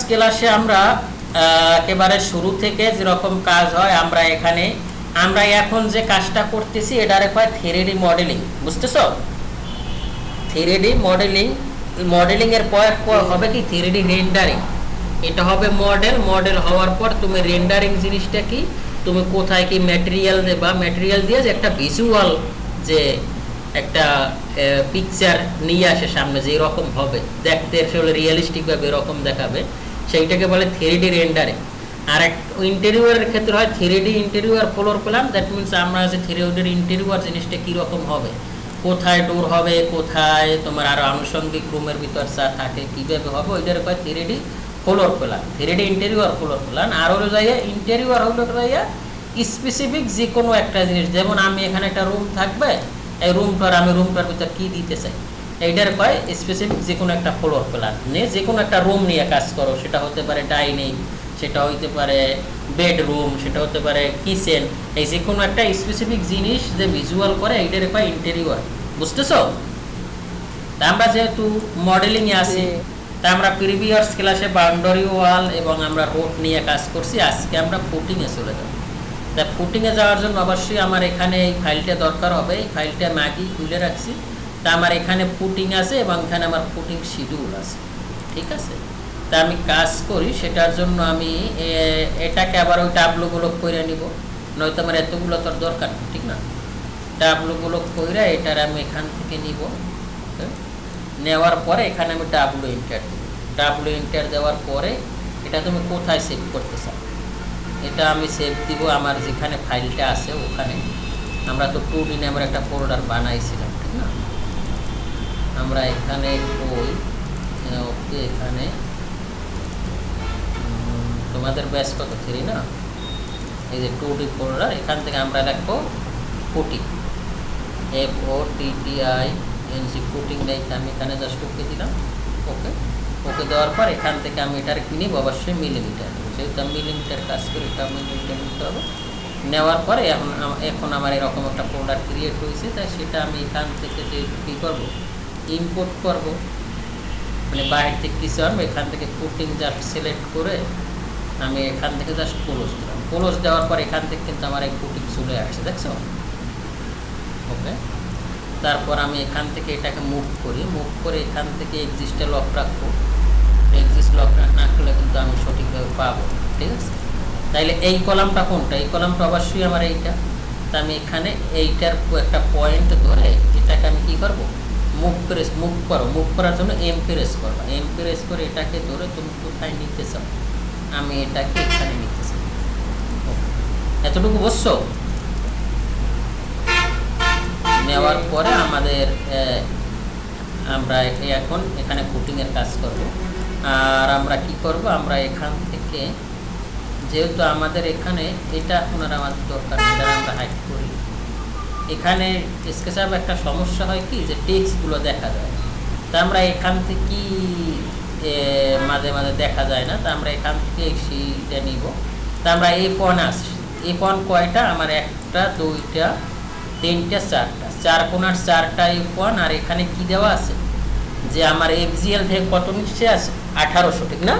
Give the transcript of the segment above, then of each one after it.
ক্লাসে আমরা একেবারে শুরু থেকে যেরকম কাজ হয় আমরা এখন যে কাজটা করতেছি এটারে কয় 3D মডেলিং, বুঝতেছো? 3D মডেলিং এর পর হবে কি 3D রেন্ডারিং। এটা হবে মডেল হওয়ার পর তুমি রেন্ডারিং জিনিসটা কি, তুমি কোথায় কি ম্যাটেরিয়াল দেবা, ম্যাটেরিয়াল দিয়ে যে একটা ভিজুয়াল যে একটা পিকচার নিয়ে আসে সামনে যে এরকম হবে দেখতে, আসলে রিয়েলিস্টিক ভাবে এরকম দেখাবে, সেইটাকে বলে 3D রেন্ডারিং। আর এক ইন্টেরিয়রের ক্ষেত্রে হয় 3D interior floor plan. That means আমরা যে 3D ইন্টেরিয়র জিনিসটা কীরকম হবে, কোথায় ডোর হবে, কোথায় তোমার আরও আনুষঙ্গিক রুমের ভিতর যা থাকে কীভাবে হবে, ওইটার কয় 3D floor plan, 3D interior floor plan. আর হলো যাইয়া ইন্টেরিয়র হলো যাইয়া স্পেসিফিক যে কোনো একটা জিনিস, যেমন আমি এখানে একটা রুম থাকবে, এই আমি রুমটার ভিতর কী দিতে চাই, এইটার কয় স্পেসিফিক যে কোনো একটা ফ্লোর প্ল্যান নিয়ে যে কোনো একটা রুম নিয়ে কাজ করো। সেটা হতে পারে ডাইনিং, সেটা হইতে পারে বেডরুম, সেটা হতে পারে কিচেন, এই যে কোনো একটা স্পেসিফিক জিনিস যে ভিজুয়াল করে এইটার কয় ইন্টেরিয়র, বুঝতেছো? তা আমরা যেহেতু মডেলিংয়ে আছি, তা আমরা প্রিভিয়াস ক্লাসে বাউন্ডারি ওয়াল এবং আমরা রোড নিয়ে কাজ করছি। আজকে আমরা ফুটিংয়ে চলে যাব। তা ফুটিংয়ে যাওয়ার জন্য অবশ্যই আমার এখানে এই ফাইলটা দরকার হবে। এই ফাইলটা আমি আগেই খুলে রাখছি। তা আমার এখানে ফুটিং আছে এবং এখানে আমার ফুটিং শিডিউল আছে, ঠিক আছে? তা আমি কাজ করি, সেটার জন্য আমি এটাকে আবার ওই টাবলুগুলো করে নিব, নয়তো আমার এতগুলো তোর দরকার, ঠিক না? টাবলুগুলো কইরা এটার আমি এখান থেকে নিব, নেওয়ার পরে এখানে আমি ডাব্লু এন্টার দেওয়ার পরে এটা তুমি কোথায় সেভ করতে চাও, এটা আমি সেভ দিব আমার যেখানে ফাইলটা আছে ওখানে। আমরা তো 2D নামের একটা ফোল্ডার বানাইছিলাম, ঠিক না? আমরা এখানে ওই ওকে এখানে তোমাদের ব্যাস কত 3 না, এই যে 2D ফোল্ডার, এখান থেকে আমরা রাখবো ফুটিং, FOTTING ফুটিং লাইক আমি এখানে জাস্ট ওকে দিলাম। ওকে দেওয়ার পর এখান থেকে আমি এটার কিনিব অবশ্যই মিলিমিটার, যেহেতু আমি মিলিমিটার কাজ করি এটা মিলিমিটার নিতে হবে। নেওয়ার পরে এখন আমার এরকম একটা ফোল্ডার ক্রিয়েট হয়েছে, তাই সেটা আমি এখান থেকে যে কী করবো, ইম্পোর্ট করব, মানে বাইরে থেকে কিছু আনবো, এখান থেকে ফুটিং জাস্ট সিলেক্ট করে আমি এখান থেকে জাস্ট ক্লোজ দেওয়ার পর এখান থেকে কিন্তু আমার এই ফুটিং চলে আসছে, দেখছো? ওকে, তারপর আমি এখান থেকে এটাকে মুভ করে এখান থেকে এক্সিস্টে লক রাখবো। এক্সিস্ট লক না করলে কিন্তু আমি সঠিকভাবে পাবো, ঠিক আছে? তাইলে এই কলামটা কোনটা, এই কলামটা অবশ্যই আমার এইটা। তা আমি এখানে এইটার একটা পয়েন্ট ধরে এটাকে আমি কী করবো, মুভ করার জন্য এম প্রেস করে এটাকে ধরে তুমি কোথায় নিতে চাও, আমি এটাকে এখানে নিতে চাই। এতটুকু বুঝছো? নেওয়ার পরে আমরা এখন এখানে ফুটিংয়ের কাজ করব। আর আমরা কি করব, আমরা এখান থেকে যেহেতু আমাদের এখানে এটা এখন আর আমাদের দরকার নেই, এটা আমরা হাইড করি। এখানে স্কেচআপ একটা সমস্যা হয় কি, যে টেক্সটগুলো দেখা যায়, তা আমরা এখান থেকে মাঝে মাঝে দেখা যায় না, তা আমরা এখান থেকে সেইটা নিব। তা আমরা F1 আসছি, F1 কয়টা আমার, 1টা 2টা 3টা 4টা, 4 কোণার 4টা F1। আর এখানে কি দেওয়া আছে যে আমার FGL থেকে কত নিচ্ছে আছে 1800, ঠিক না?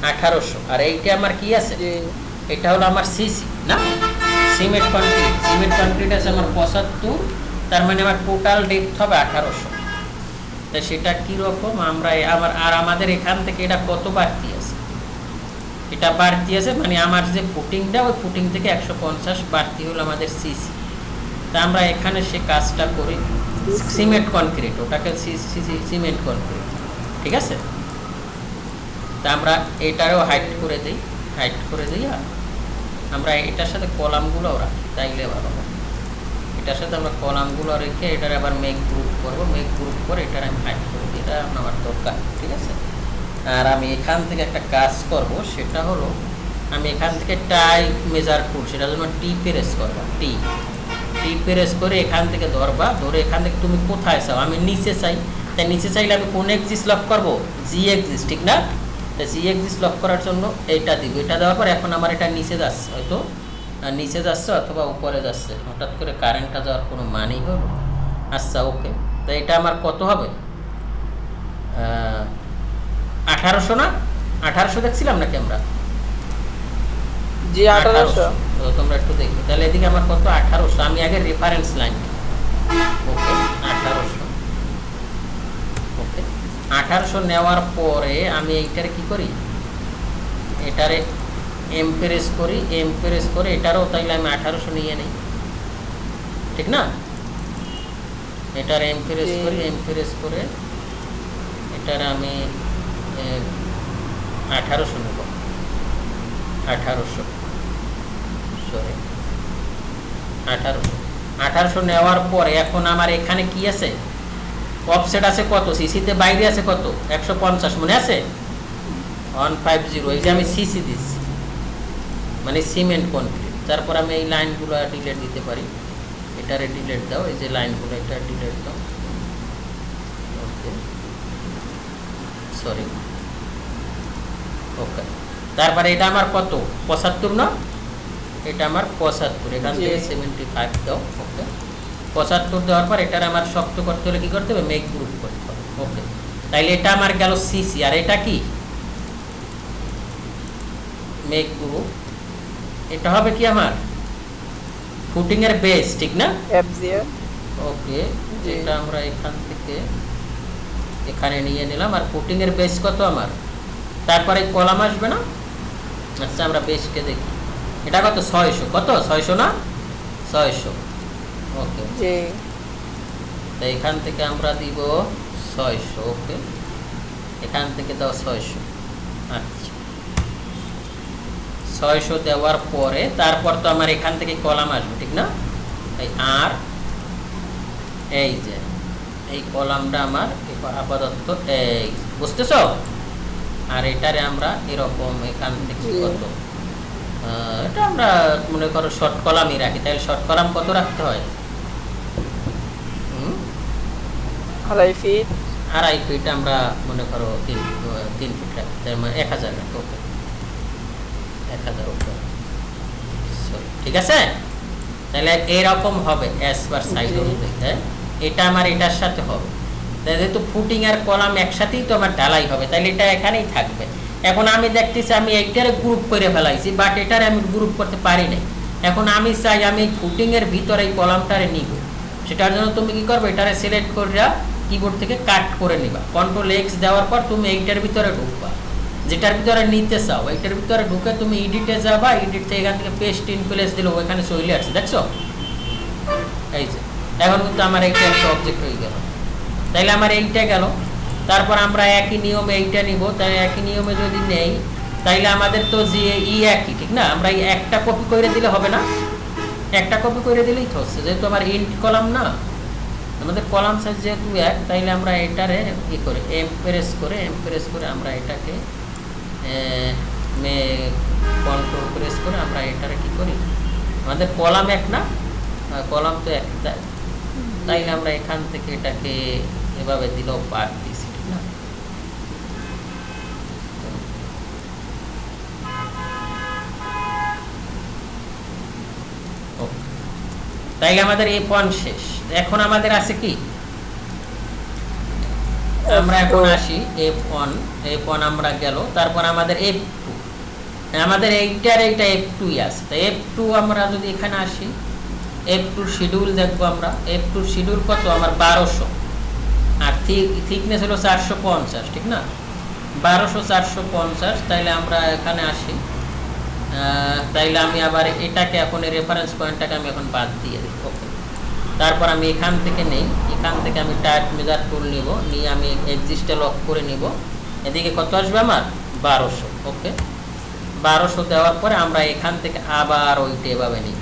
1800। আর এইটা আমার কি আছে, এটা হলো আমার সিসি না, সিমেন্ট কনক্রিট আছে আমার 75, তার মানে আমার টোটাল ডেপথ হবে 1800। তাই সেটা কীরকম আমাদের এখান থেকে এটা কত বাড়তি আছে, এটা বাড়তি আছে মানে আমার যে ফুটিংটা, ওই ফুটিং থেকে 150 বাড়তি হলো আমাদের সিসি। তা আমরা এখানে সে কাজটা করি, সিমেন্ট কনক্রিট, ওটাকে সিমেন্ট কনক্রিট, ঠিক আছে? তা আমরা এটারও হাইড করে দিই আমরা এটার সাথে কলামগুলোও রাখি, তাইলে ভালো হবে। এটার সাথে আমরা কলামগুলো রেখে এটার আবার মেক গ্রুপ করে এটার আমি হাইড করে দিই, এটা আমার দরকার, ঠিক আছে? আর আমি এখান থেকে একটা কাজ করব, সেটা হলো আমি এখান থেকে টাই মেজার টুল, সেটার জন্য টি প্রেস করবো, টি প্রেস করে এখান থেকে ধরে এখান থেকে তুমি কোথায় চাও, আমি নিচে চাই, তাই নিচে চাইলে আমি কোন এক্সিস লক করবো, জি এক্সিস, ঠিক না? তাই জি এক্সিস লক করার জন্য এইটা দিব। এটা দেওয়ার পর এখন আমার এটা নিচে যাচ্ছে, হয়তো নিচে যাচ্ছে অথবা উপরে যাচ্ছে, হঠাৎ করে কারেন্টটা যাওয়ার কোনো মানেই হলো। আচ্ছা, ওকে, তো এটা আমার কত হবে, 1800 না? 1800 দেখছিলাম নাকি আমরা? জি 1800। তো তোমরা একটু দেখো তাহলে এদিকে আমার কত 1800, আমি আগে রেফারেন্স লাইন ওকে 1800 ওকে 1800 নেওয়ার পরে আমি এইটারে কি করি, এটারে এমপ্রেস করে এটারও তাইলে আমি 1800 নিয়ে নেই, ঠিক না? এটার এমপ্রেস করে এটার আমি 1800 নেব, 1800 সরি 1800 নেওয়ার পরে এখন আমার এখানে কি আছে, অফসেট আছে কত, সিসিতে বাইরে আছে কত 150, মনে আছে 150, এই যে আমি সিসি দিচ্ছি মানে সিমেন্ট কনক্রিট। তারপর আমি এই লাইনগুলো ডিলিট দিতে পারি, এটারে ডিলিট দাও, এই যে লাইনগুলো এটা ডিলিট দাও ওকে সরি ওকে। তারপরে এটা আমার কত 75 না, এটা আমার 75, এখান থেকে 75 দাও ওকে। 75 দেওয়ার পর এটার আমার শক্ত করতে হলে কি করতে হবে, মেক গ্রুপ করতে হবে ওকে। তাইলে এটা আমার গেল সিসি, আর এটা কি মেক গ্রুপ, এটা হবে কি আমার ফুটিং এর বেস, ঠিক না এফজিএ ওকে। এটা আমরা এখান থেকে এখানে নিয়ে নিলাম, আর ফুটিং এর বেস কত আমার, তারপরে কলাম আসবে না। আচ্ছা আমরা বেসকে দেখি, এটা কত 600, কত 600 না 600 ওকে জি। তো এখান থেকে আমরা দিব 600 ওকে, এখান থেকে দাও 600। আচ্ছা 600 দেওয়ার পরে তারপর তো আমার এখান থেকে কলাম আসবে, ঠিক না? এই আর এই যে এই কলামটা আমার আপাতত এই, বুঝতেছো? আর এটারে আমরা এরকম এখান থেকে কত, এটা আমরা মনে করো শর্ট কলামই রাখি, তাহলে শর্ট কলাম কত রাখতে হয়, 2.5 ফিট, 2.5 ফিট আমরা মনে করো 3 ফিট রাখি, তার মানে 1000 রাখি ওকে, 1000 ওকে ঠিক আছে। তাহলে এইরকম হবে অ্যাজ পার সাইজ অনুযায়ী, এটা আমার এটার সাথে হবে, যেহেতু ফুটিং আর কলাম একসাথেই তো আমার ঢালাই হবে, তাহলে এটা এখানেই থাকবে। এখন আমি দেখতেছি আমি এইটারে গ্রুপ করে ফেলাইছি, বাট এটারে আমি গ্রুপ করতে পারি নাই। এখন আমি চাই আমি ফুটিং এর ভিতরে এই কলামটারে নিব, সেটার জন্য তুমি কি করবে, এটারে সিলেক্ট করে কিবোর্ড থেকে কাট করে নিবা, কন্ট্রোল এক্স দেওয়ার পর তুমি এইটার ভিতরে ঢুকবা, যেটার ভিতরে নিতে চাও এইটার ভিতরে ঢুকে তুমি এডিটে যাবা, এডিট থেকে এখান থেকে পেস্ট ইন প্লেস দিলে ওখানে চলে আসছে, দেখছো এই যে এখন কিন্তু আমার এইটা একটা অবজেক্ট হয়ে গেল, তাইলে আমার এইটা গেল। তারপর আমরা একই নিয়মে এইটা নিব, তাই একই নিয়মে যদি নেই তাইলে আমাদের তো যে একই, ঠিক না? আমরা একটা কপি করে দিলে হবে না, একটা কপি করে দিলেই তো হচ্ছে, যেহেতু আমার ইন্ট কলাম না, আমাদের কলাম সাইজ যেহেতু এক, তাইলে আমরা এটারে ই করে এমপ্রেস করে আমরা এটাকে কন্ট্রোল প্রেস করে আমরা এটারে কি করি, আমাদের কলাম এক না, কলাম তো একটা, তাইলে আমরা এখান থেকে এটাকে এভাবে দিলেও পারতেছি, ঠিক না? তাইলে আমাদের F1 শেষ। এখন আমাদের আছে কি, আমরা এখন আসি F1 আমরা গেল, তারপর আমাদের F2, আমাদের এইটা F2ই আছে, তাই F2 আমরা যদি এখানে আসি, F2 শিডিউল দেখবো আমরা, F2 শিডিউল কত আমার 1200, আর থিকনেস হলো 450, ঠিক না? 1200 450, তাইলে আমরা এখানে আসি, তাইলে আমি আবার এটাকে এখন এই রেফারেন্স পয়েন্টটাকে আমি এখন বাদ দিয়ে দিই ওকে। তারপর আমি এখান থেকে নেই, এখান থেকে আমি টাইপ মেজার টুল নিব, নিয়ে আমি এক্সিস্টে লক করে নিব, এদিকে কত আসবে আমার 1200 ওকে। 1200 দেওয়ার পরে আমরা এখান থেকে আবার ওইটা এভাবে নিব,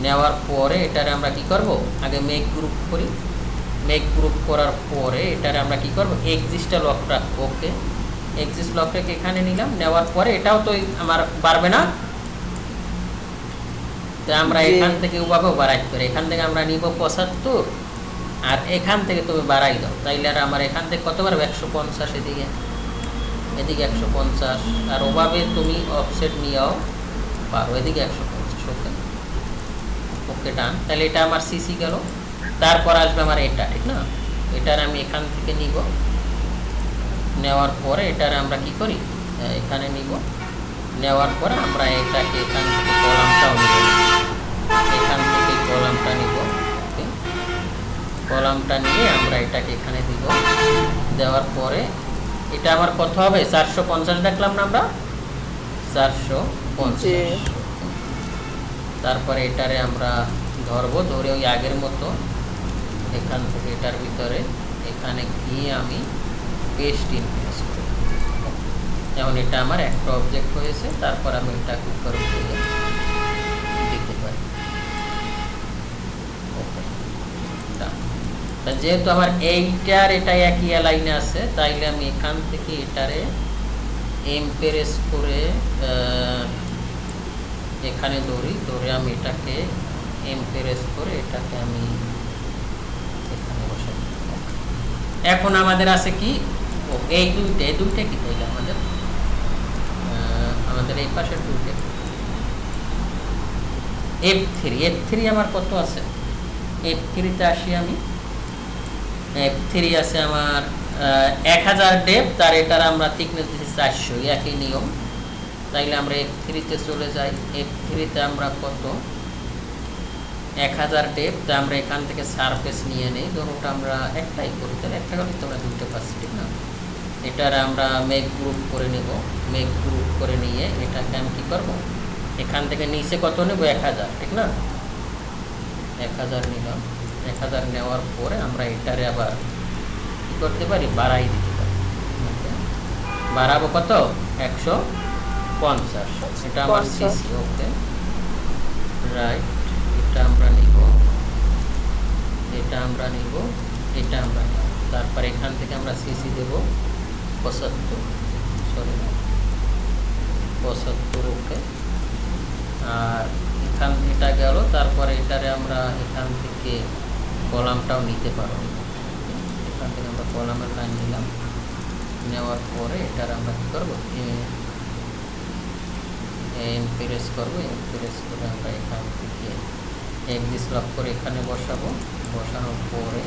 নেওয়ার পরে এটারে আমরা কি করব, আগে মেক গ্রুপ করি, মেক গ্রুপ করার পরে এটারে আমরা কি করব, এক্সিস্টে লক রাখবো ওকে। এক্সিস্ট লকটাকে এখানে নিলাম, নেওয়ার পরে এটাও তো আমার বাড়বে না, তো আমরা এখান থেকে ওভাবে বাড়াই করে, এখান থেকে আমরা নিব 75, আর এখান থেকে তুমি বাড়াই দাও, তাইলে আর আমার এখান থেকে কত বাড়বে 150, এদিকে 150, আর ওভাবে তুমি অফসেট নিয়েও পারো, এদিকে 150 ওকে ওকে ডান। তাহলে এটা আমার সিসি গেল, তারপর আসবে আমার এটা, ঠিক না? এটার আমি এখান থেকে নিব, নেওয়ার পরে এটারে আমরা কি করি, এখানে নিব, নেওয়ার পরে আমরা এটাকে এখান থেকে কলামটাও নিব, এখান থেকে কলামটা নিব, ওকে, কলামটা নিয়ে আমরা এটাকে এখানে দিব, দেওয়ার পরে এটা আমার কত হবে 450 দেখলাম না আমরা, 450। তারপরে এটারে আমরা ধরবো, ধরে ওই আগের মতো এখান থেকে এটার ভিতরে এখানে গিয়ে আমি পেস্ট ইনক্রিজ করি। যেমন এটা আমার একটা অবজেক্ট হয়েছে, তারপর আমি এটা উপরে দিয়ে দিতে পারি। ওকে, যেহেতু আমার এইটার এটা একই লাইনে আছে, তাইলে আমি এখান থেকে এটারে এমপ্রেস করে এখানে ধরে আমি এটাকে এমপ্রেস করে এটাকে আমি এখানে বসাই। এখন আমাদের আছে কি, ও এই দুইটা কি তাইলে আমাদের এই পাশের দুইটা F3 আমার কত আছে, F3-তে আসি আমি, F3 আছে আমার 1000 ডেপথ, আর এটার আমরা থিকনেস দিচ্ছি 400, একই নিয়ম। তাইলে আমরা F3-তে চলে যাই, F3-তে আমরা কত 1000 ডেপথ, আমরা এখান থেকে সারফেস নিয়ে নেই, ধরুনটা আমরা একটাই করি, তাহলে একটা করি তোমরা দুইটা পাচ্ছি, ঠিক না। এটার আমরা মেক গ্রুপ করে নেব, মেক গ্রুপ করে নিয়ে এটাকে আমি কী করবো, এখান থেকে নিচে কত নেব 1000, ঠিক না, 1000 নিলাম। 1000 নেওয়ার পরে আমরা এটারে আবার কী করতে পারি, বাড়াই দিতে পারি, বাড়াবো কত 150, এটা আমার সিসি। ওকে, রাইট, এটা আমরা নিব, এটা আমরা নিব, এটা আমরা নিব, তারপর এখান থেকে আমরা সিসি দেব 75। ওকে, আর এখান এটা গেল, তারপরে এটারে আমরা এখান থেকে কলামটাও নিতে পারবো, এখান থেকে আমরা কলামের লাইন নিলাম, নেওয়ার পরে এটার আমরা কী করবো, এমপ্রেস করবো, এমপ্রেস করে আমরা এখান থেকে এক্সিস লক করে এখানে বসাবো, বসানোর পরে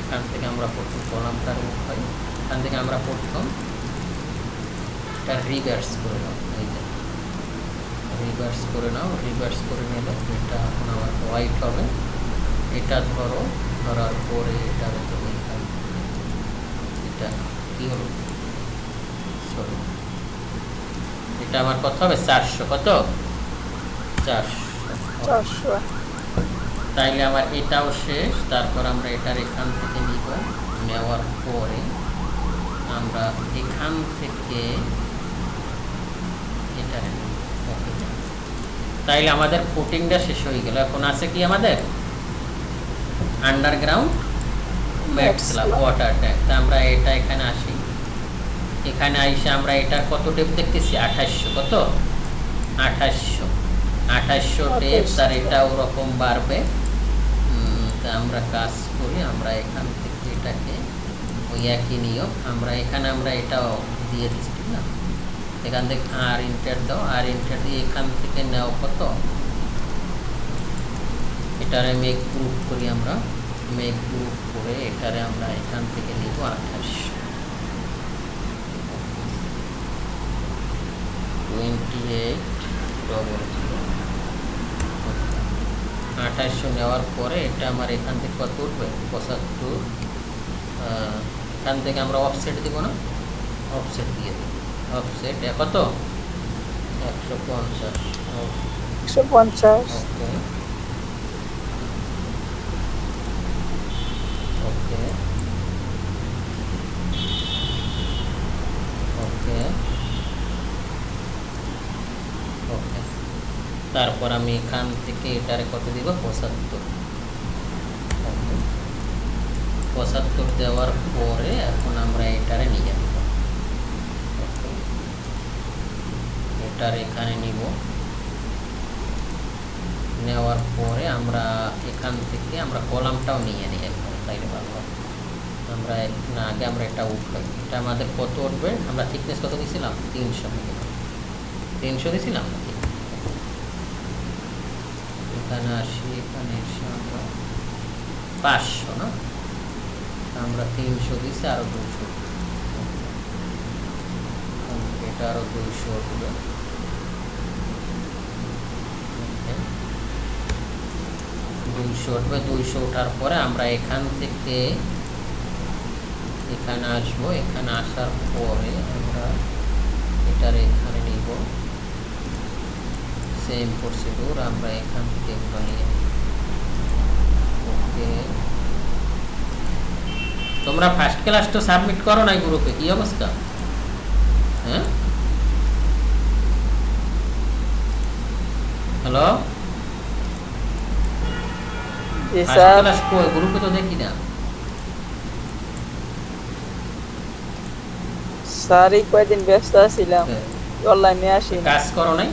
এখান থেকে আমরা প্রথম কলামটার উঠাই, এখান থেকে আমরা প্রথম এটা রিভার্স করে নাও, এই যে রিভার্স করে নাও, রিভার্স করে নিলে এটা এখন আমার হোয়াইট হবে। এটা ধরো, ধরার পরে এটার তুমি এটা কী হলো, সরি, এটা আমার কত হবে 400, কত 400। তাইলে আমার এটাও শেষ। তারপর আমরা এটার এখান থেকে নিব, নেওয়ার পরে আমরা এখান থেকে এটা, তাইলে আমাদের ফুটিংটা শেষ হয়ে গেল। এখন আছে কি আমাদের underground mat slab water tank. তা আমরা এটা এখানে আসি, এখানে আইসে আমরা এটা কত ডেপথ দেখতেছি 2800, কত 2800 ডেপথ, আর এটা ওরকম বাড়বে। তা আমরা কাজ করি, আমরা এখান থেকে এটাকে ওই একই নিয়ম আমরা এখানে আমরা এটাও দিয়ে দিচ্ছি, ঠিক না, এখান থেকে আর ইন্টার দাও, আর ইন্টার দিয়ে এখান থেকে নেও কত, এটারে মেক গ্রুপ করি, আমরা মেক গ্রুপ করে এটারে আমরা এখান থেকে নিব 2800 নেওয়ার পরে এটা আমার এখান থেকে কত উঠবে 75। এখান থেকে আমরা অফসেট দিব না, অফসেট দিয়ে দেব, অফসেট কত 150। ওকে, ওকে, ওকে, তারপর আমি এখান থেকে এটারে কত দিব 75। 75 দেওয়ার পরে এখন আমরা এটারে নিয়ে যাব, এটার এখানে নিব, নেওয়ার পরে আমরা এখান থেকে আমরা কলামটাও নিয়ে নিই একবার, তাইলে ভালো হবে। আমরা না আগে আমরা এটা উঠবাই, এটা আমাদের কত উঠবে, আমরা থিকনেস কত দিয়েছিলাম 300 দিয়েছিলাম, এখানে আসি, এখানে এসে আমরা 500 না, আমরা 300 দিয়েছি, আরও 200। এটা আরো 200 উঠবে। ওকে, 200 উঠবে। 200 ওঠার পরে আমরা এখান থেকে এখানে আসবো। এখানে আসার পরে আমরা এটার এখানে নিব। সেম প্রসিডিউর আমরা এখান থেকে নিয়ে। ওকে, তোমরা ফার্স্ট ক্লাস তো সাবমিট করো নাই গ্রুপে, কি অবস্থা? হ্যাঁ, হ্যালো, জি ফার্স্ট স্যার। ক্লাস কই? গ্রুপে তো দেখি না। স্যার এই কয়েকদিন ব্যস্ত ছিলাম, হ্যাঁ, অনলাইনে আসি না। কাজ করো নাই?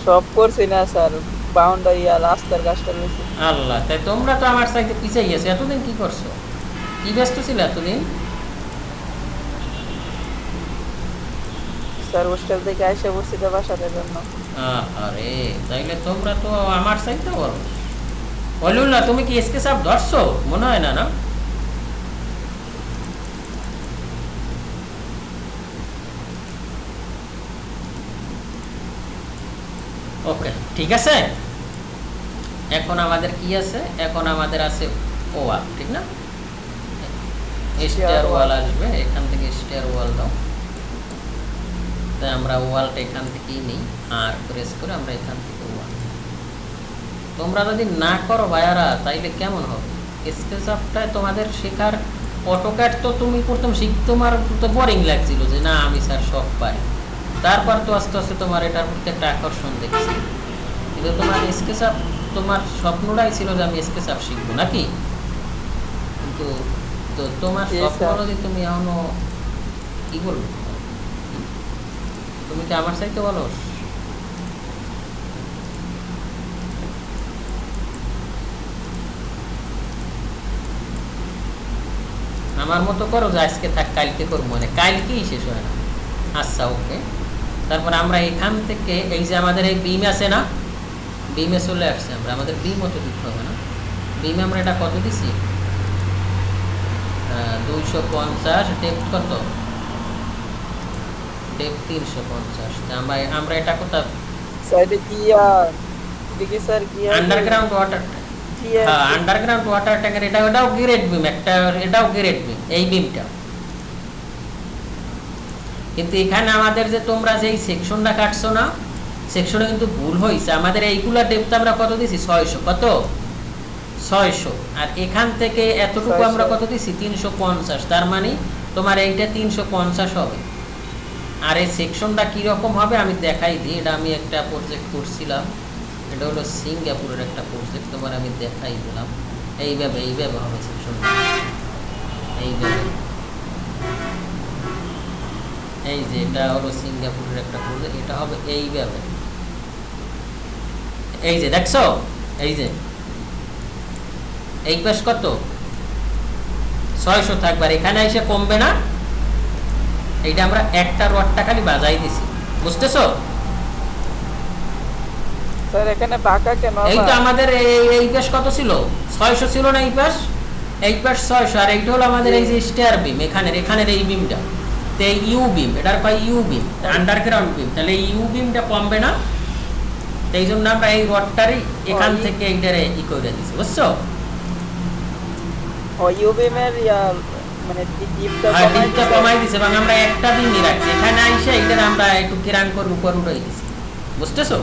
সব করছি না স্যার, বাউন্ডারি আর রাস্তার কাজটা রয়েছে। আল্লাহ, তাই তোমরা তো আমার চাইতে পিছিয়ে গেছো। এতদিন কি করছো? কি ব্যস্ত ছিল এতদিন? স্যার হোস্টেল থেকে এসে বসছি তো বাসাতে জন্য। আরে তাইলে তোমরা তো আমার চাইতে বলো। বলুন না, তুমি কি এসকে সাহেব ধরছো? মনে হয় না, না? ওকে, ঠিক আছে। এখন আমাদের কি আছে? এখন আমাদের আছে ওয়াল, ঠিক না? স্টেয়ার ওয়াল আসবে, এখান থেকে স্টেয়ার ওয়াল দাও। তাই আমরা ওয়ালটা এখান থেকেই নিই, আর প্রেস করে আমরা এখান থেকে ওয়াল। তোমরা যদি না করো ভাইয়ারা, তাইলে কেমন হবে? স্কেচআপটায় তোমাদের শেখার, অটোক্যাড তো তুমি প্রথম তোমার তো বোরিং লাগছিল যে না আমি স্যার সব পাই। তারপর তো আস্তে আস্তে তোমার এটার প্রতি একটা আকর্ষণ দেখছি। কিন্তু তোমার স্কেচআপ, তোমার স্বপ্নটাই ছিল যে আমি স্কেচআপ শিখবো, নাকি? কিন্তু তো তোমার Yes, স্বপ্ন sir. যদি তুমি এখনো কি বলবো, তুমি কি আমার চাইতে বলো? আমার মতো করো যে আজকে থাক কালকে করবো, মানে কালকেই শেষ হয় না। আচ্ছা, ওকে। তারপর আমরা এখান থেকে এই যে আমাদের এই বিম আছে না, বিমে চলে আসছে। আমরা আমাদের বিম অত দিতে হবে না। বিমে আমরা এটা কত দিছি? 250। ডেপথ কত? ডেপথ 350। আমরা এটা কোথাও সাইডে কি আর দেখি স্যার কি আর আন্ডারগ্রাউন্ড ওয়াটার, কি হ্যাঁ আন্ডারগ্রাউন্ড ওয়াটার ট্যাঙ্কের এটাও গ্রেড বিম, এটাও গ্রেড বিম, এই বিমটা। কিন্তু এখানে আমাদের যে তোমরা যে এই সেকশনটা কাটছো না, সেকশনে কিন্তু ভুল হয়েছে। আমাদের এইগুলা ডেপথ আমরা কত দিছি? 600। কত? 600। আর এখান থেকে এতটুকু আমরা কত দিছি? 350। তার মানে তোমার এইটা 350 হবে। আর এই সেকশনটা কীরকম হবে আমি দেখাই দিই। এটা আমি একটা প্রজেক্ট করছিলাম, এটা হলো সিঙ্গাপুরের একটা প্রজেক্ট, তোমার আমি দেখাই দিলাম। এইভাবে হবে সেকশনটা, এইভাবে। এই যে এটা হলো সিঙ্গাপুরের একটা প্রজেক্ট, এটা হবে এইভাবে। এই যে দেখছো, এই যে এই পাশ কত? 600 থাকবে, আর এখানে এসে কমবে না। এইটা আমরা একটা রডটা খালি বাজাই দিছি, বুঝতেছো? স্যার এখানে বাঁকা কেন? এই তো আমাদের এই পাশ কত ছিল? 600 ছিল না? এই পাশ 600, আর এইটা হলো আমাদের এই যে স্টেয়ার বিম, এখানের এই বিমটা। তো এই ইউ বিম, এটার কয় ইউ বিম, আন্ডারগ্রাউন্ড বিম। তাহলে এই ইউ বিমটা কমবে না, এই জন্য আমরা এই রডটারই এখান থেকে এইটারে ই করে দিছি, বুঝছো? ও ইউবিএমের মানে ডিপটা আর ডিপটা কমাই দিছে, এবং আমরা একটা বিমই রাখছি। এখানে আইসা এইটার আমরা একটু কিরান করে উপর উঠাই দিছি, বুঝতেছো?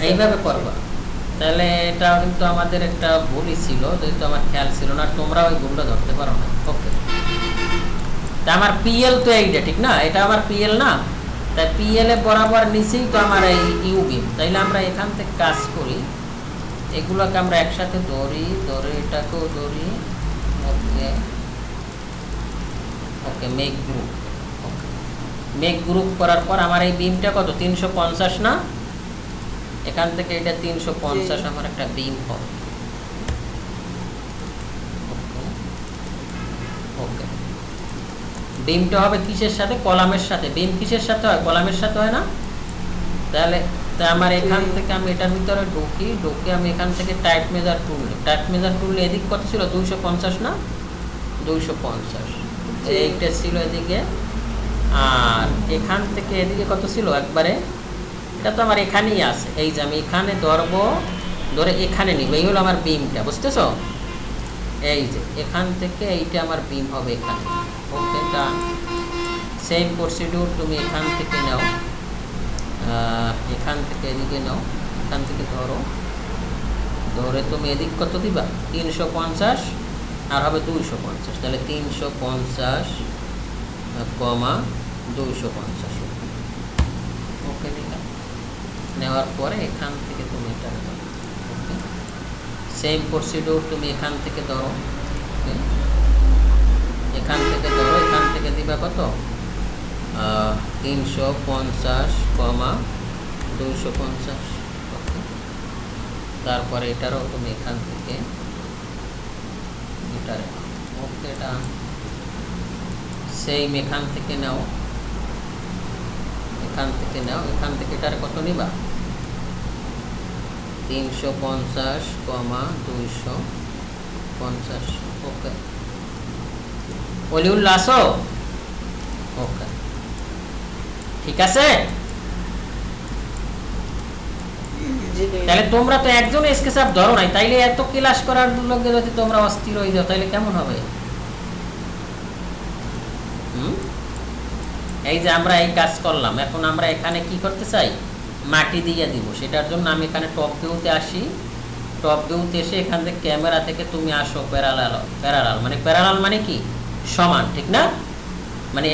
এইভাবে করবা। তাহলে এটা কিন্তু আমাদের একটা ভুলই ছিল, যেহেতু আমার খেয়াল ছিল না, তোমরা ওই ভুলটা ধরতে পারো না। ওকে, তা আমার পিএল তো এইটা, ঠিক না? এটা আমার পিএল না, তাই পিএল এ বরাবর নিচেই তো আমার এই ইউ বিম। তাইলে আমরা এখান থেকে কাজ করি, এগুলোকে আমরা একসাথে ধরে এটাকেও ধরি। ওকে ওকে, মেক গ্রুপ। ওকে, মেক গ্রুপ করার পর আমার এই বিমটা কত? 350 না? এখান থেকে এটা 350 আমার একটা বিম হবে। ওকে, বিমটা হবে কিসের সাথে? কলামের সাথে। বিম কিসের সাথে হয়? কলামের সাথে হয় না? তাহলে আমার এখান থেকে আমি এটার ভিতরে ঢুকে আমি এখান থেকে টাইপ মেজার টুল এদিক কত ছিল? 250 না? 250, জি। এইটা ছিল এদিকে। আর এখান থেকে এদিকে কত ছিল একবারে, এটা তো আমার এখানেই আছে, এই যে আমি এখানে ধরবো, ধরে এখানে নিব, এই হলো আমার বিমটা, বুঝতেছো? এই যে এখান থেকে এইটা আমার বিম হবে এখানে। ওকে, ডান। সেম প্রসিডিউর তুমি এখান থেকে নাও, এখান থেকে এদিকে নাও, এখান থেকে ধরো, ধরে তুমি এদিক কত দিবা, 350 আর হবে 250, তাহলে 350 কমা 250। ওকে, নিলাম। নেওয়ার পরে এখান থেকে তুমি এটা নাও। ওকে, সেম প্রসিডিউর তুমি এখান থেকে ধরো, ওকে, এখান থেকে ধরো, এখান থেকে দিবা কত, 350 কমা 250। ওকে, তারপরে এটারও তুমি এখান থেকে এটারে, ওকে, এটা সেম এখান থেকে নাও, এখান থেকে নাও, এখান থেকে এটার কত নিবা, 350 কমা 250। ওকে, অলিউল্লাহ আসো? ওকে, ঠিক আছে। জি। তাহলে তোমরা তো একজন স্কেচআপ ধরো নাই, তাইলে এত ক্লাস করার লোকে যদি তোমরা অস্থির হয়ে যাও তাইলে কেমন হবে? এই যে আমরা এই কাজ করলাম, এখন আমরা এখানে কি করতে চাই, মাটি দিয়ে দিব। সেটার জন্য আমি এখানে টপ ভিউতে আসি, টপ ভিউতে এসে এখান থেকে ক্যামেরা থেকে তুমি আসো প্যারালাল, প্যারালাল মানে প্যারালাল মানে কি, সমান, ঠিক না? মানে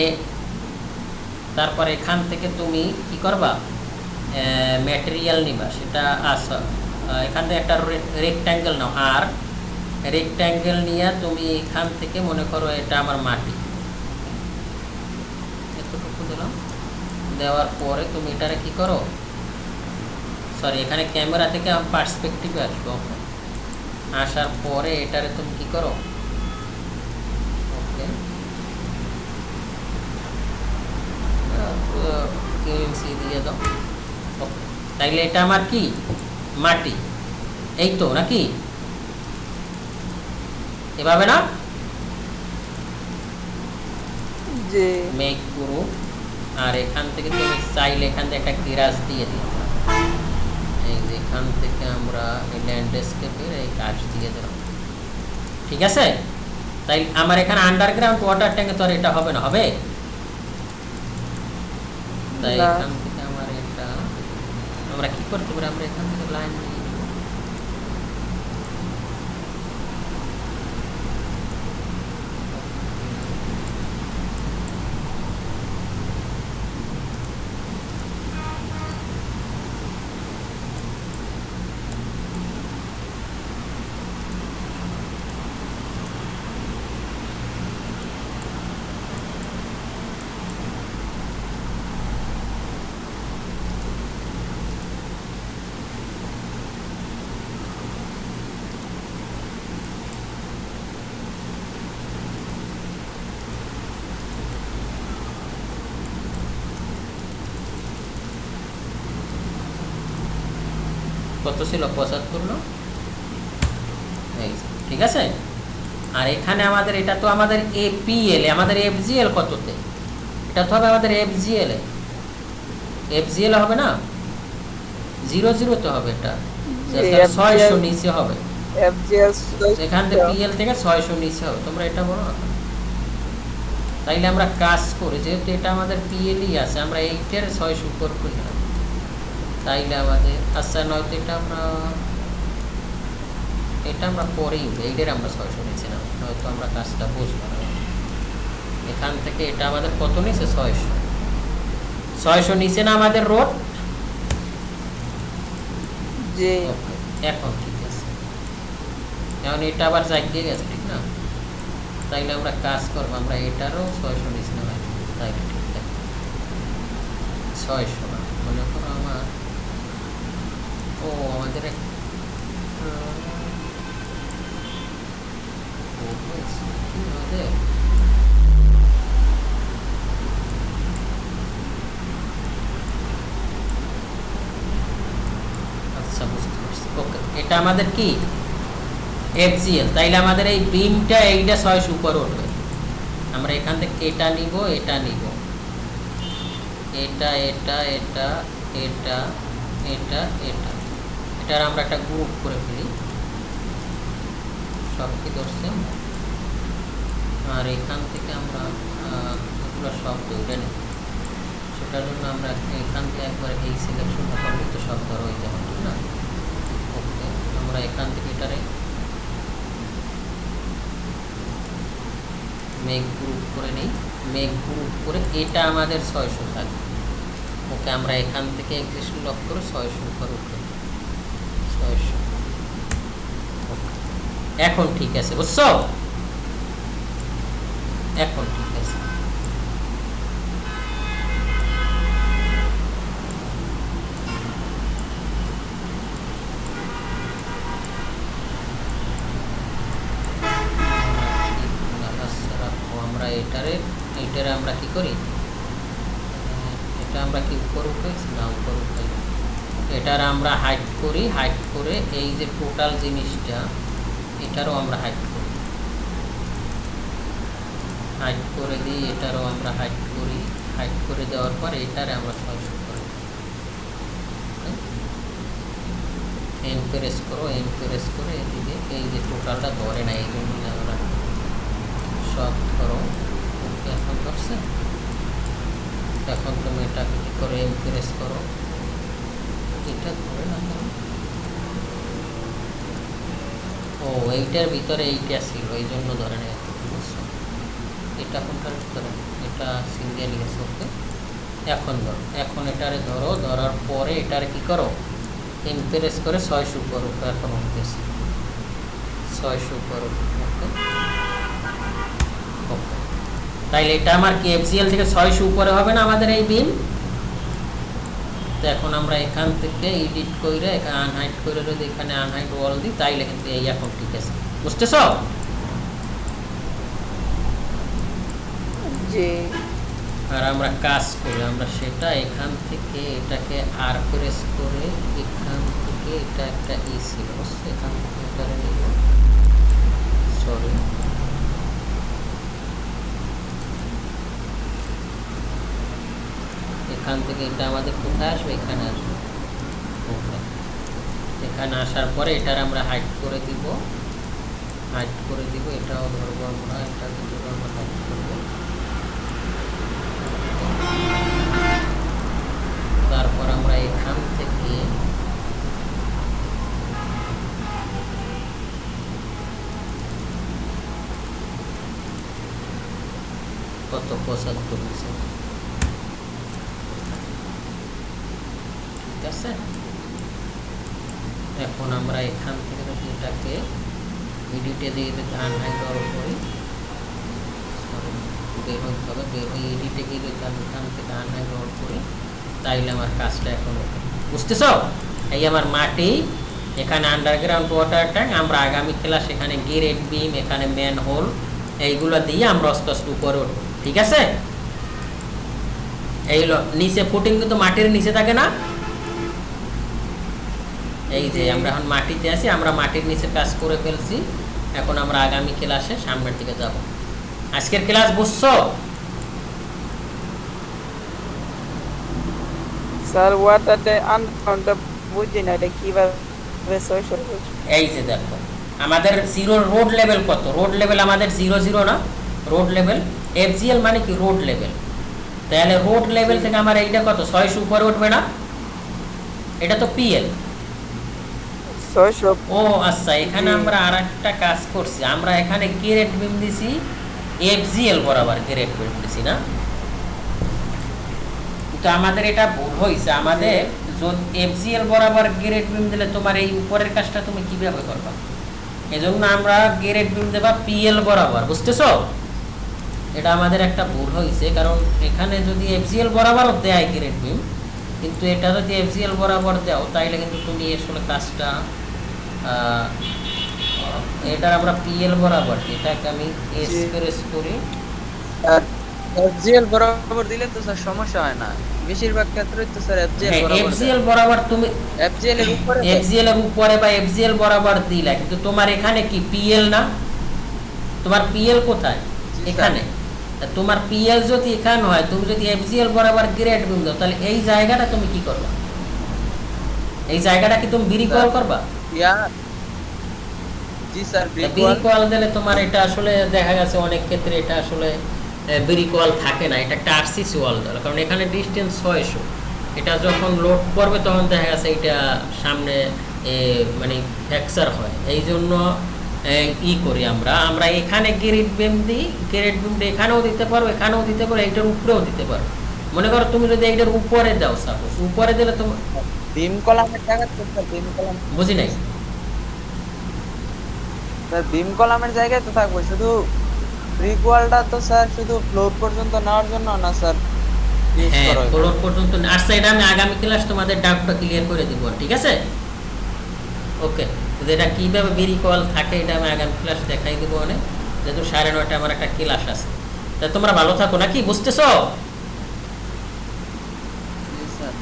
তারপর এখান থেকে তুমি কি করবা, ম্যাটেরিয়াল নিবা, সেটা এখান থেকে একটা রেক্ট্যাঙ্গেল নাও, আর রেক্ট্যাঙ্গেল নিয়ে তুমি এখান থেকে মনে করো এটা আমার মাটি, এতটুকু দিলাম। দেওয়ার পরে তুমি এটারে কি করো, সরি এখানে ক্যামেরা থেকে আমি পার্সপেক্টিভে আসবো, আসার পরে এটারে তুমি কি করো, ওকে, কেএমসি দিয়ে দাও। ওকে, তাইলে এটা আমার কি, মাটি, এই তো নাকি, এভাবে না? জি। মেক পুরো, আর এখান থেকে তুমি চাইলে এখান থেকে একটা কিরাজ দিয়ে দিও, এই যে এখান থেকে আমরা এই ল্যান্ডস্কেপের এই কাজ দিয়ে দিলাম, ঠিক আছে? তাই আমার এখানে আন্ডারগ্রাউন্ড ওয়াটার ট্যাঙ্কে তো আর এটা হবে না, হবে? তাই না। এখান থেকে আমার এটা আমরা কি করতে পারি, আমরা এখান থেকে লাইন নিয়ে নিব। কত ছিল, 75 না? এই যে, ঠিক আছে। আর এখানে আমাদের এটা তো আমাদের এপিএল, আমাদের এফজিএল কততে, এটা তো হবে আমাদের এফজিএল এ, এফজিএল হবে না, 00 তো হবে, এটা 600 নিচে হবে, এফজিএস এখান থেকে পিএল থেকে 600 নিচে হবে, তোমরা এটা বলো না। তাইলে আমরা কাজ করি, যেহেতু এটা আমাদের পিএলই আছে, আমরা এইটার 600 উপর করি না, তাইলে আমাদের আচ্ছা, নয়তো এটা আমরা পরেই এইটার আমরা 600 নিচে না, হয়তো আমরা কাজটা বুঝবো না। এখান থেকে এটা আমাদের কত নিচে, 600 নিচে না আমাদের রোড। জি। এখন ঠিক আছে, এখন এটা আবার জাগিয়ে গেছে, ঠিক না? তাইলে আমরা কাজ করবো, আমরা এটারও 600 নিচে না, তাইলে ঠিক আছে 600 না, মনে করো আমার আমাদের আচ্ছা, বুঝতে পারছি। ওকে, এটা আমাদের কি এফজিএল, তাইলে আমাদের এই বিমটা এইটা 600 উপরে উঠবে, আমরা এখান থেকে এটা নিব, এটা নিব, এটা এটা এটা এটা এটা এটা এটার আমরা একটা গ্রুপ করে ফেলি। সব কি ধরছে? আর এখান থেকে আমরা এগুলো সব দৌড়ে নিই। সেটার জন্য আমরা এখান থেকে একবার এই সিলেকশনটা করলে তো সব ধরো হয়ে যাবে, ঠিক না? ওকে, আমরা এখান থেকে এটারে মেক গ্রুপ করে নিই। মেক গ্রুপ করে এটা আমাদের 600 থাকবে। ওকে, আমরা এখান থেকে এক্সিস্ট লক করে 600 উপর উঠে 600। এখন ঠিক আছে, বুঝছো? এখন ঠিক আছে। আমরা এটারে আমরা কি করি, এটা আমরা কি উপর উঠেছি না উপর উঠাই, এটার আমরা হাইড করি। হাইড করে এই যে টোটাল জিনিসটা এটারও আমরা হাইড করি, হাইড করে দিই। এটারও আমরা হাইড করি। হাইড করে দেওয়ার পর এটারে আমরা 600 করি। এমপ্রেস করো, এমপ্রেস করে এদিকে এই যে টোটালটা ধরে না, এই জন্য আমরা সব ধরো। ওকে, এখন ধরছে। এখন তুমি এটাকে কি করো, এমপ্রেস করো, এটা ধরে না কেন? ও, এইটার ভিতরে এইটা ছিল, এই জন্য ধরে নেই। বুঝছো? এটা কোনটার ভিতরে? এটা সিঙ্গেলই আছে। ওকে, এখন ধরো। এখন এটারে ধরো, ধরার পরে এটারে কি করো, এমপ্রেস করে 600 উপর উঠো। এখন উঠতেছে 600 উপর উঠো। ওকে, ওকে, তাইলে এটা আমার কি এফজিএল থেকে 600 উপরে হবে না আমাদের এই বিম? তো এখন আমরা এখান থেকে এডিট করে এখানে আনহাইড করে যদি এখানে আনহাইড ওয়াল দিই, তাইলে কিন্তু এই এখন ঠিক আছে। বুঝতেছ? জি। আর আমরা কাজ করি, আমরা সেটা এখান থেকে এটাকে আর প্রেস করে এখান থেকে এটা একটা ই ছিল, বুঝছো? এখান থেকে এটা নিব, সরি, এখান থেকে এটা আমাদের কোথায় আসবে? এখানে আসবে। এখানে আসার পরে এটার আমরা হাইড করে দিব, হাইড করে দিব। এটাও ধরবো আমরা, এটাকে ধরবো আমরা, হাইড করবো। তারপর আমরা এখান থেকে কত 75 নিচে, ঠিক আছে। এখন আমরা এখান থেকে যদি এটাকে এডিটে দিয়ে আনহাইড করি, বের হতে হবে, বের হয়ে এডিটে গিয়ে যদি আমি এখান থেকে আনহাইড করি, তাইলে আমার কাজটা এখন ওকে। বুঝতেছ? এই আমার মাটি, এখানে আন্ডারগ্রাউন্ড ওয়াটার ট্যাঙ্ক। আমরা আগামী ক্লাস এখানে গেরেট বিম, এখানে ম্যান হোল, এইগুলো দিয়ে আমরা আস্তে আস্তে উপরে উঠবো, ঠিক আছে? এইগুলো নিচে ফুটিং কিন্তু মাটির নিচে থাকে না। এই যে আমরা এখন মাটিতে আছি, আমরা মাটির নিচে কাজ করে ফেলছি। এখন আমরা আগামী ক্লাসে সামনের দিকে যাব। আজকের ক্লাস বুঝছো? স্যার ওয়াটারটা আন্ডারগ্রাউন্ডটা বুঝি না, এটা কিভাবে 600? এই যে দেখো আমাদের জিরো রোড লেভেল কত? রোড লেভেল আমাদের 0 না? রোড লেভেল এফজিএল মানে কি? Road level. তাহলে রোড লেভেল থেকে আমার এইটা কত? 600 উপরে উঠবে না? এটা তো পিএল। 600। ও আচ্ছা, এখানে আমরা আরেকটা কাজ করছি। আমরা এখানে গ্রেড বিম দিছি, এফজিএল বরাবর গ্রেড বিম দিছি না? তো আমাদের এটা ভুল হয়েছে। আমাদের যদি এফজিএল বরাবর গ্রেড বিম দিলে তোমার এই উপরের কাজটা তুমি কিভাবে করবা? এজন্য আমরা গ্রেড বিম দেবা পিএল বরাবর। বুঝতেছো? এটা আমাদের একটা ভুল হয়েছে, কারণ এখানে যদি এফজিএল বরাবর দেয় গ্রেড বিম, কিন্তু এটা যদি এফজিএল বরাবর দাও তাইলে কিন্তু তুমি আসলে কাজটা এটা আমরা পিএল বরাবর, এটাকে আমি এক্সপ্রেস করি। এফজিএল বরাবর দিলে তো স্যার সমস্যা হয় না, বেশিরভাগ ক্ষেত্রে তো স্যার এফজিএল বরাবর তুমি এফজিএল এর উপরে, এফজিএল এর উপরে বা এফজিএল বরাবর দিলা, কিন্তু তোমার এখানে কি পিএল না? তোমার পিএল কোথায়? এখানে। তা তোমার পিএল যদি এখানে হয়, তুমি যদি এফজিএল বরাবর গ্রেড বিম দাও, তাহলে এই জায়গাটা তুমি কি করবা? এই জায়গাটা কি তুমি বিরি কল করবা? ইয়া জি স্যার বিরি কল দিলে তোমার এটা আসলে দেখা গেছে অনেক ক্ষেত্রে এটা আসলে বিরি কল থাকে না, এটা একটা আরসিসি ওয়াল দেওয়া, কারণ এখানে ডিস্টেন্স 600। এটা যখন লোড করবে তখন দেখা গেছে এটা সামনে মানে ফ্র্যাকচার হয়। এই জন্য করি আমরা এখানে গ্রেড বিম দিই। গ্রেড বিমটা এখানেও দিতে পারো, এখানেও দিতে পারো, এইটার উপরেও দিতে পারো। মনে করো তুমি যদি এইটার উপরে দাও, সাপোজ উপরে দিলে তোমার বিম কলামের জায়গা তো স্যার বিম কলাম বুঝি নাই। স্যার বিম কলামের জায়গায় তো থাকবে, শুধু ব্রিক ওয়ালটা তো স্যার শুধু ফ্লোর পর্যন্ত নেওয়ার জন্য না স্যার ইউজ হ্যাঁ, করা হয়। ফ্লোর পর্যন্ত। আচ্ছা, এটা আমি আগামী ক্লাস তোমাদের ডাউটটা ক্লিয়ার করে দিব, ঠিক আছে? ওকে, তো এটা কীভাবে বিরি কল থাকে এটা আমি আগামী ক্লাস দেখাই দিব অনেক, যেহেতু 9:30 আমার একটা ক্লাস আছে। তা তোমরা ভালো থাকো নাকি, বুঝতেছো? জি স্যার।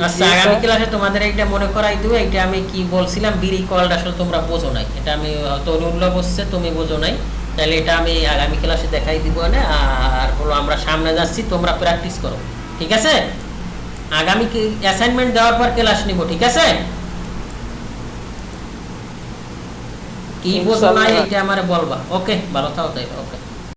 আচ্ছা, আগামী ক্লাসে তোমাদের এইটা মনে করাই দেবো। এইটা আমি কি বলছিলাম, বিরি কলটা আসলে তোমরা বোঝো নাই, এটা আমি তরুল্লা বসছে, তুমি বোঝো নাই, তাহলে এটা আমি আগামী ক্লাসে দেখাই দিব না। আর হলো আমরা সামনে যাচ্ছি, তোমরা প্র্যাকটিস করো, ঠিক আছে? আগামী অ্যাসাইনমেন্ট দেওয়ার পর ক্লাস নিব, ঠিক আছে? কি বোঝো নাই এটা আমারে বলবা। ওকে, ভালো থাকো তাই। ওকে।